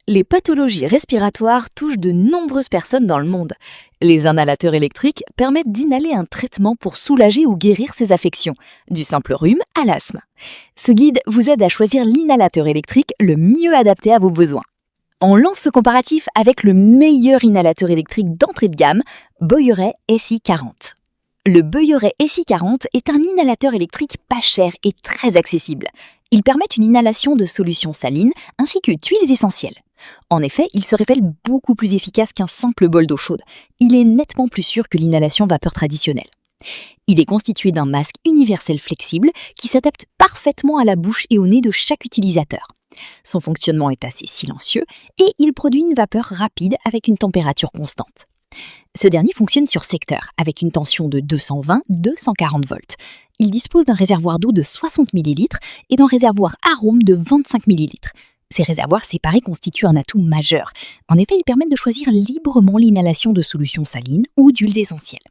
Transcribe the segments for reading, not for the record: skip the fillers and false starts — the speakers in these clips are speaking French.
Les pathologies respiratoires touchent de nombreuses personnes dans le monde. Les inhalateurs électriques permettent d'inhaler un traitement pour soulager ou guérir ces affections, du simple rhume à l'asthme. Ce guide vous aide à choisir l'inhalateur électrique le mieux adapté à vos besoins. On lance ce comparatif avec le meilleur inhalateur électrique d'entrée de gamme, Bolloré SI40. Le Bolloré SI40 est un inhalateur électrique pas cher et très accessible. Il permet une inhalation de solutions salines ainsi que d'huiles essentielles. En effet, il se révèle beaucoup plus efficace qu'un simple bol d'eau chaude. Il est nettement plus sûr que l'inhalation vapeur traditionnelle. Il est constitué d'un masque universel flexible qui s'adapte parfaitement à la bouche et au nez de chaque utilisateur. Son fonctionnement est assez silencieux et il produit une vapeur rapide avec une température constante. Ce dernier fonctionne sur secteur avec une tension de 220-240 volts. Il dispose d'un réservoir d'eau de 60 ml et d'un réservoir arôme de 25 ml. Ces réservoirs séparés constituent un atout majeur. En effet, ils permettent de choisir librement l'inhalation de solutions salines ou d'huiles essentielles.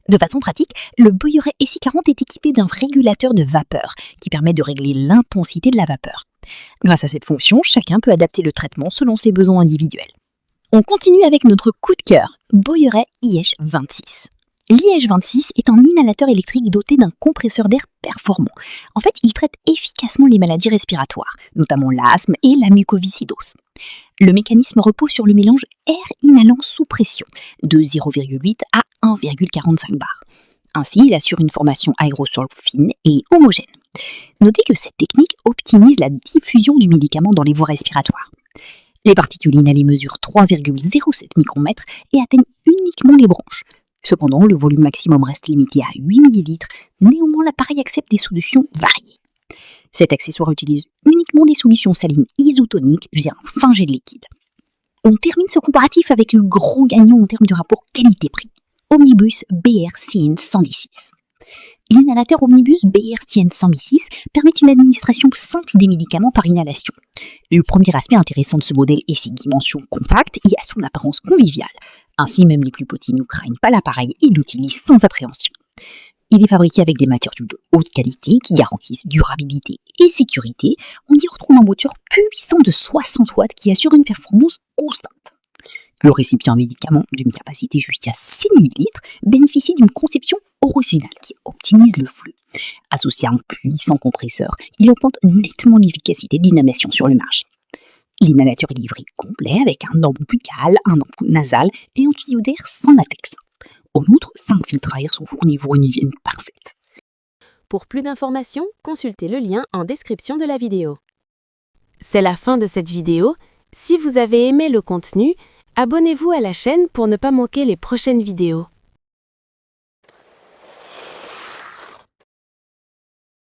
De façon pratique, le Bolloré SI40 est équipé d'un régulateur de vapeur qui permet de régler l'intensité de la vapeur. Grâce à cette fonction, chacun peut adapter le traitement selon ses besoins individuels. On continue avec notre coup de cœur, Bolloré IH26. L'IH26 est un inhalateur électrique doté d'un compresseur d'air performant. En fait, il traite efficacement les maladies respiratoires, notamment l'asthme et la mucoviscidose. Le mécanisme repose sur le mélange air inhalant sous pression, de 0,8 à 1,45 bar. Ainsi, il assure une formation aérosol fine et homogène. Notez que cette technique optimise la diffusion du médicament dans les voies respiratoires. Les particules inhalées mesurent 3,07 micromètres et atteignent uniquement les bronches. Cependant, le volume maximum reste limité à 8 ml, néanmoins l'appareil accepte des solutions variées. Cet accessoire utilise uniquement des solutions salines isotoniques via un fin jet de liquide. On termine ce comparatif avec le grand gagnant en termes de rapport qualité-prix, Omnibus BR-CN 116. L'inhalateur Omnibus BR-CN 116 permet une administration simple des médicaments par inhalation. Le premier aspect intéressant de ce modèle est ses dimensions compactes et à son apparence conviviale. Ainsi, même les plus petits ne craignent pas l'appareil et l'utilisent sans appréhension. Il est fabriqué avec des matériaux de haute qualité qui garantissent durabilité et sécurité. On y retrouve un moteur puissant de 60 watts qui assure une performance constante. Le récipient médicament, d'une capacité jusqu'à 6 ml, bénéficie d'une conception originale qui optimise le flux. Associé à un puissant compresseur, il augmente nettement l'efficacité d'inhalation sur le marché. L'inhalateur est livré complet avec un embout buccal, un embout nasal et un tuyau d'air sans latex. En outre, 5 filtres à air sont fournis pour une hygiène parfaite. Pour plus d'informations, consultez le lien en description de la vidéo. C'est la fin de cette vidéo. Si vous avez aimé le contenu, abonnez-vous à la chaîne pour ne pas manquer les prochaines vidéos.